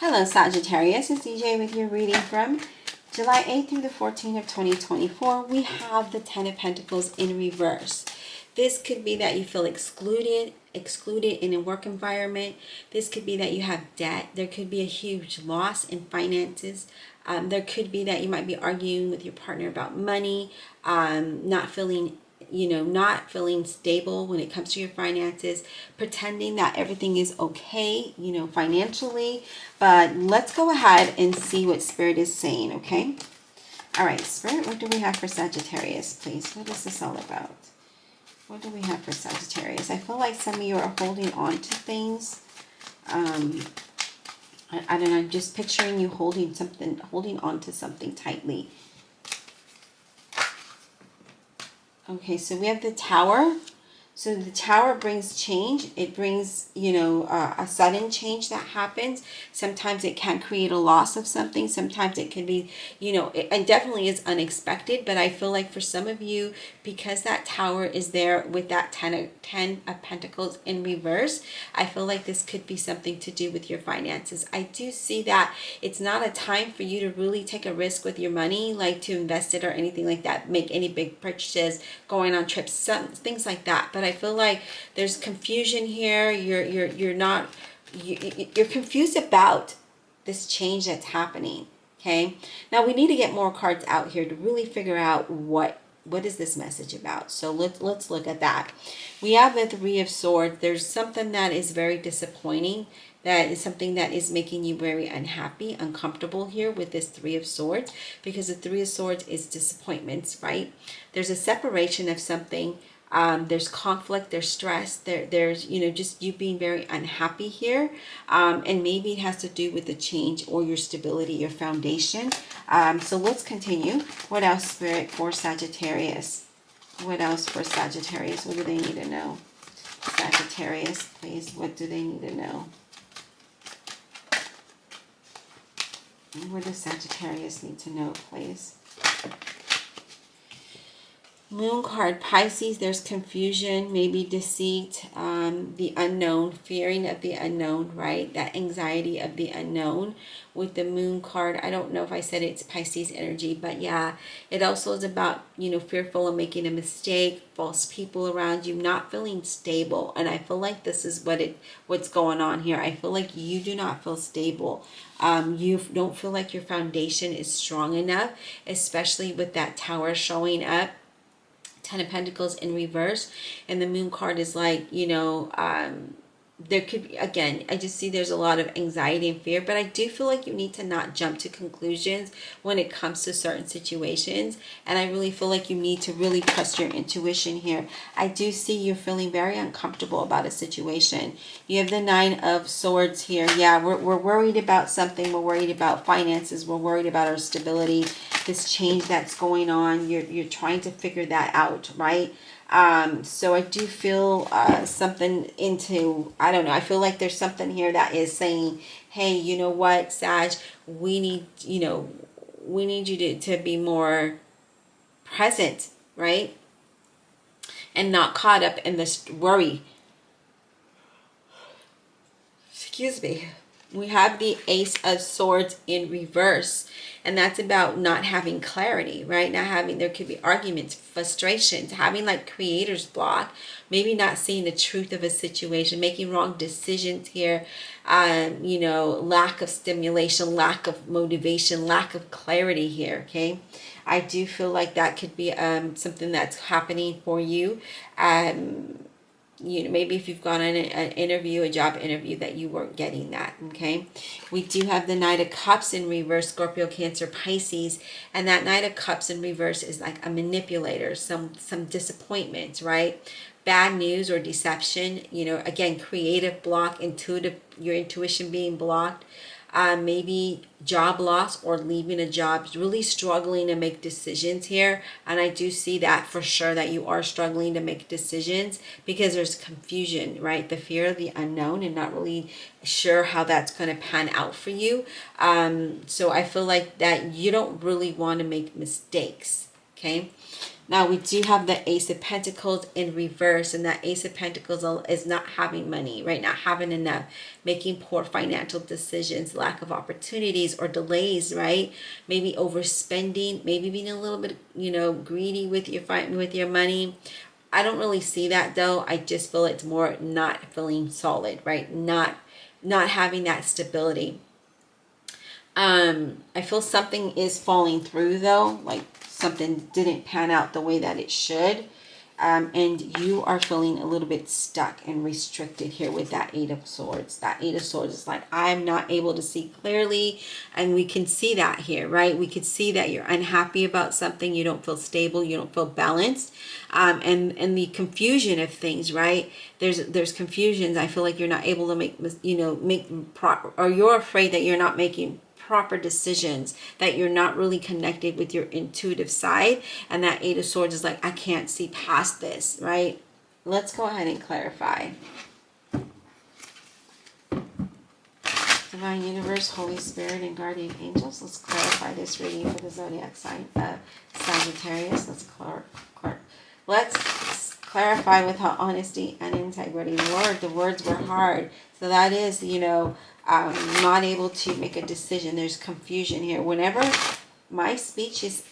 Hello Sagittarius, it's DJ with your reading from July 8th through the 14th of 2024. We have the Ten of Pentacles in reverse. This could be that you feel excluded in a work environment. This could be that you have debt. There could be a huge loss in finances. There could be that you might be arguing with your partner about money, not feeling stable when it comes to your finances, pretending that everything is okay, financially. But let's go ahead and see what Spirit is saying, okay? All right, Spirit, what do we have for Sagittarius, please? What is this all about? What do we have for Sagittarius? I feel like some of you are holding on to things. I don't know, I'm just picturing you holding on to something tightly. Okay, so we have the Tower. So the Tower brings change. It brings, a sudden change that happens. Sometimes it can create a loss of something. Sometimes it can be, and definitely is unexpected. But I feel like for some of you, because that Tower is there with that 10 of Pentacles in reverse, I feel like this could be something to do with your finances. I do see that it's not a time for you to really take a risk with your money, like to invest it or anything like that, make any big purchases, going on trips, things like that. But I feel like there's confusion here. You're confused about this change that's happening. Okay, now we need to get more cards out here to really figure out what is this message about. So let's look at that. We have the Three of Swords. There's something that is very disappointing. That is something that is making you very unhappy, uncomfortable here with this Three of Swords, because the Three of Swords is disappointments, right? There's a separation of something. There's conflict, there's stress, there's just you being very unhappy here, and maybe it has to do with the change or your stability, your foundation. So let's continue. What else, Spirit, for Sagittarius? What else for Sagittarius? What do they need to know? Sagittarius, please, what do they need to know? What does Sagittarius need to know, please? Moon card, Pisces, there's confusion, maybe deceit, the unknown, fearing of the unknown, right? That anxiety of the unknown with the Moon card. I don't know if I said it's Pisces energy, but yeah, it also is about, fearful of making a mistake, false people around you, not feeling stable. And I feel like this is what's going on here. I feel like you do not feel stable. You don't feel like your foundation is strong enough, especially with that Tower showing up. 10 of Pentacles in reverse, and the Moon card is like, there could be, again, I just see there's a lot of anxiety and fear, but I do feel like you need to not jump to conclusions when it comes to certain situations. And I really feel like you need to really trust your intuition here. I do see you're feeling very uncomfortable about a situation. You have the Nine of Swords here. Yeah, we're worried about something. We're worried about finances. We're worried about our stability, this change that's going on. You're trying to figure that out, right? So I do feel something into, I don't know, I feel like there's something here that is saying, hey, you know what, Sag, we need you to be more present, right? And not caught up in this worry. Excuse me. We have the Ace of Swords in reverse, and that's about not having clarity, right? There could be arguments, frustrations, having like creator's block, maybe not seeing the truth of a situation, making wrong decisions here, lack of stimulation, lack of motivation, lack of clarity here, okay? I do feel like that could be something that's happening for you. Maybe if you've gone on an interview, a job interview, that you weren't getting that, okay? We do have the Knight of Cups in reverse, Scorpio, Cancer, Pisces, and that Knight of Cups in reverse is like a manipulator, some disappointment, right? Bad news or deception, again, creative block, your intuition being blocked. Maybe job loss or leaving a job, really struggling to make decisions here. And I do see that for sure, that you are struggling to make decisions because there's confusion, right? The fear of the unknown and not really sure how that's going to pan out for you. So I feel like that you don't really want to make mistakes, okay? Now we do have the Ace of Pentacles in reverse, and that Ace of Pentacles is not having money, right? Not having enough, making poor financial decisions, lack of opportunities or delays, right? Maybe overspending, maybe being a little bit, greedy with your money. I don't really see that though. I just feel it's more not feeling solid, right? Not having that stability. I feel something is falling through though, like something didn't pan out the way that it should. And you are feeling a little bit stuck and restricted here with that Eight of Swords. That Eight of Swords is like, I'm not able to see clearly. And we can see that here, right? We could see that you're unhappy about something. You don't feel stable. You don't feel balanced. And the confusion of things, right? There's confusions. I feel like you're not able to make proper, or you're afraid that you're not making proper decisions, that you're not really connected with your intuitive side. And that Eight of Swords is like, I can't see past this, right? Let's go ahead and clarify. Divine Universe, Holy Spirit, and Guardian Angels, let's clarify this reading for the zodiac sign of Sagittarius. Let's clarify with how honesty and integrity. The words were hard. So that is, not able to make a decision. There's confusion here. Whenever my speech is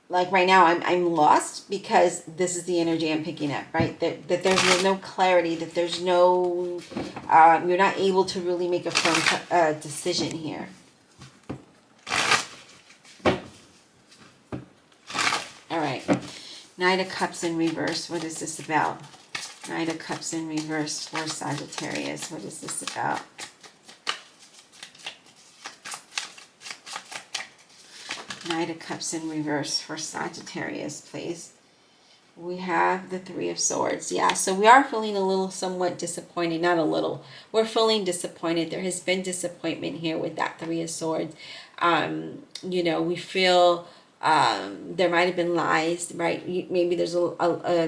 like right now, I'm lost because this is the energy I'm picking up, right? That there's no clarity, that there's no, you're not able to really make a firm decision here. All right. Knight of Cups in reverse. What is this about? Knight of Cups in reverse for Sagittarius. What is this about? Knight of Cups in reverse for Sagittarius, please. We have the Three of Swords. Yeah, so we are feeling a little somewhat disappointed. Not a little. We're feeling disappointed. There has been disappointment here with that Three of Swords. We feel there might have been lies, right? Maybe there's a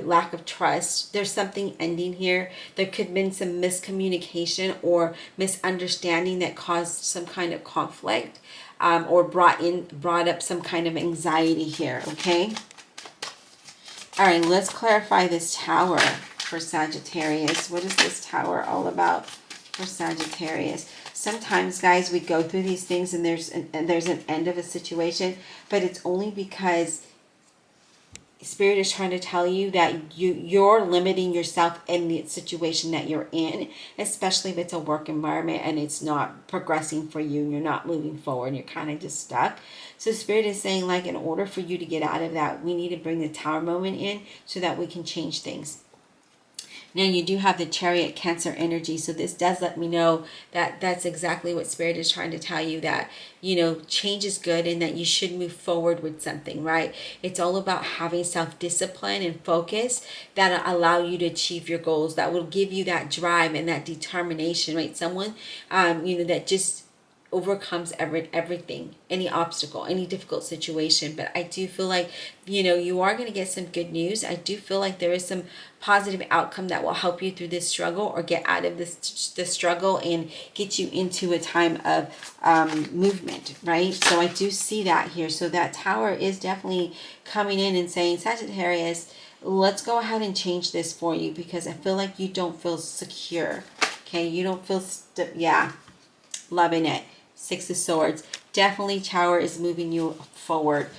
lack of trust. There's something ending here. There could have been some miscommunication or misunderstanding that caused some kind of conflict, or brought up some kind of anxiety here, okay? All right, let's clarify this Tower for Sagittarius. What is this Tower all about for Sagittarius? Sometimes, guys, we go through these things and there's an end of a situation, but it's only because Spirit is trying to tell you that you're limiting yourself in the situation that you're in, especially if it's a work environment and it's not progressing for you and you're not moving forward, you're kind of just stuck. So Spirit is saying, like, in order for you to get out of that, we need to bring the Tower moment in so that we can change things. Now you do have the Chariot Cancer energy, so this does let me know that that's exactly what Spirit is trying to tell you, that, change is good and that you should move forward with something, right? It's all about having self-discipline and focus that allow you to achieve your goals, that will give you that drive and that determination, right? Someone, that just overcomes everything, any obstacle, any difficult situation. But I do feel like, you are going to get some good news. I do feel like there is some positive outcome that will help you through this struggle, or get out of this struggle and get you into a time of movement, right? So I do see that here. So that Tower is definitely coming in and saying, Sagittarius, let's go ahead and change this for you, because I feel like you don't feel secure. Okay, you don't feel loving it. Six of Swords. Definitely Tower is moving you forward,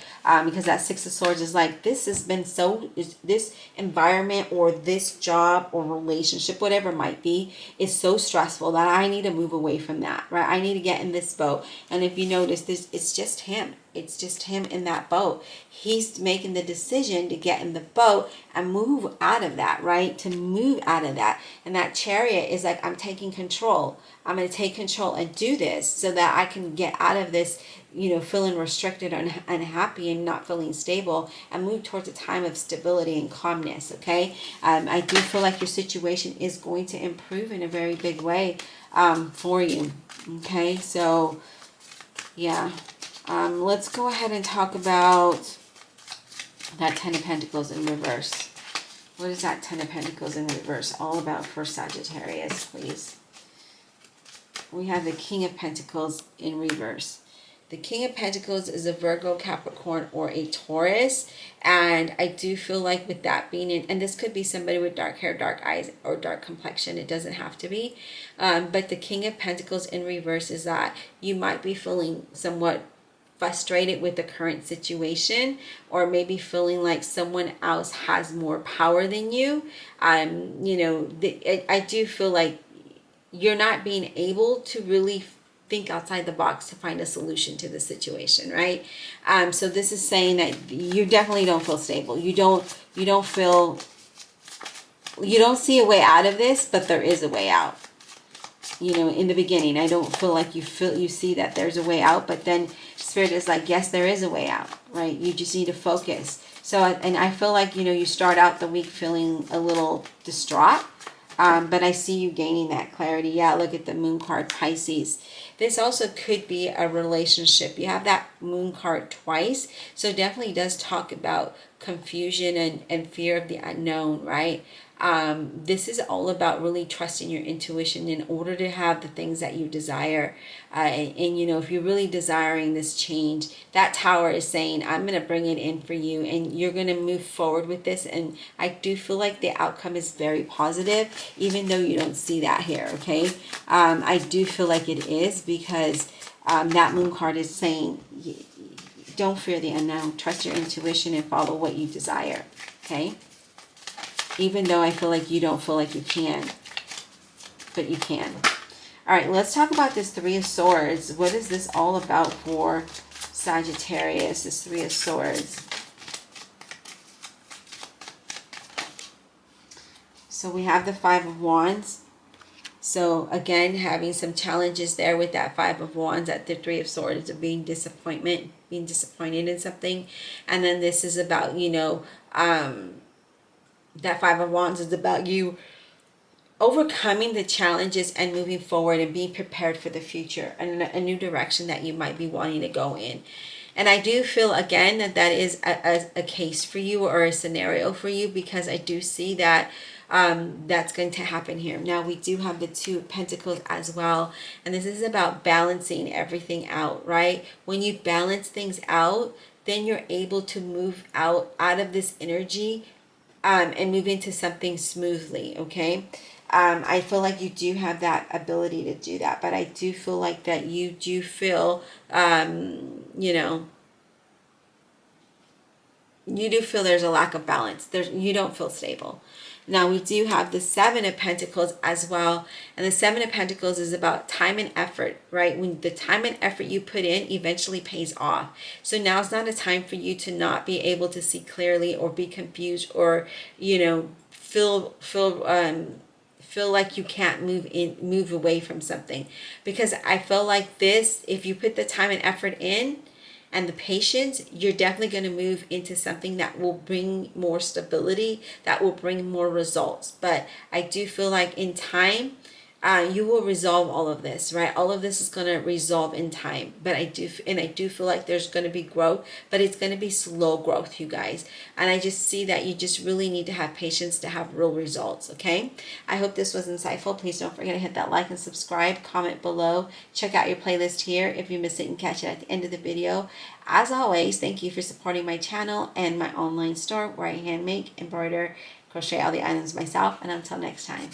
because that Six of Swords is like, this environment or this job or relationship, whatever it might be, is so stressful that I need to move away from that, right? I need to get in this boat. And if you notice this, it's just him. It's just him in that boat. He's making the decision to get in the boat and move out of that, right? To move out of that. And that Chariot is like, I'm taking control. I'm going to take control and do this so that I can get out of this, feeling restricted and unhappy and not feeling stable, and move towards a time of stability and calmness, okay? I do feel like your situation is going to improve in a very big way for you, okay? So, yeah. Let's go ahead and talk about that Ten of Pentacles in reverse. What is that Ten of Pentacles in reverse all about for Sagittarius, please? We have the King of Pentacles in reverse. The King of Pentacles is a Virgo, Capricorn, or a Taurus. And I do feel like with that being in, and this could be somebody with dark hair, dark eyes, or dark complexion. It doesn't have to be. But the King of Pentacles in reverse is that you might be feeling somewhat frustrated with the current situation, or maybe feeling like someone else has more power than you. You know, I do feel like you're not being able to really think outside the box to find a solution to the situation, right? So this is saying that you definitely don't feel stable. You don't see a way out of this, but there is a way out. You know, in the beginning, I don't feel like you see that there's a way out, but then Spirit is like, yes, there is a way out, right? You just need to focus. So, and I feel like, you know, you start out the week feeling a little distraught, but I see you gaining that clarity. Yeah, look at the Moon card, Pisces. This also could be a relationship. You have that Moon card twice, so it definitely does talk about confusion and fear of the unknown, right? This is all about really trusting your intuition in order to have the things that you desire. And, you know, if you're really desiring this change, that Tower is saying, I'm going to bring it in for you and you're going to move forward with this. And I do feel like the outcome is very positive, even though you don't see that here, okay? I do feel like it is because that Moon card is saying, don't fear the unknown. Trust your intuition and follow what you desire, okay? Even though I feel like you don't feel like you can, but you can. All right, let's talk about this Three of Swords. What is this all about for Sagittarius, this Three of Swords? So we have the Five of Wands. So again, having some challenges there with that Five of Wands at the Three of Swords of being disappointed in something. And then this is about, you know, that Five of Wands is about you overcoming the challenges and moving forward and being prepared for the future and a new direction that you might be wanting to go in. And I do feel, again, that that is a case for you or a scenario for you, because I do see that that's going to happen here. Now, we do have the Two of Pentacles as well. And this is about balancing everything out, right? When you balance things out, then you're able to move out of this energy and move into something smoothly, okay? I feel like you do have that ability to do that, but I do feel like that you do feel, you know, you do feel there's a lack of balance. You don't feel stable. Now, we do have the Seven of Pentacles as well. And the Seven of Pentacles is about time and effort, right? When the time and effort you put in eventually pays off. So now it's not a time for you to not be able to see clearly or be confused or, you know, feel like you can't move away from something. Because I feel like this, if you put the time and effort in, and the patience, you're definitely going to move into something that will bring more stability, that will bring more results. But I do feel like in time, you will resolve all of this, right? All of this is going to resolve in time. But I do feel like there's going to be growth, but it's going to be slow growth, you guys. And I just see that you just really need to have patience to have real results, okay? I hope this was insightful. Please don't forget to hit that like and subscribe, comment below. Check out your playlist here if you miss it and catch it at the end of the video. As always, thank you for supporting my channel and my online store where I hand make, embroider, crochet all the items myself. And until next time.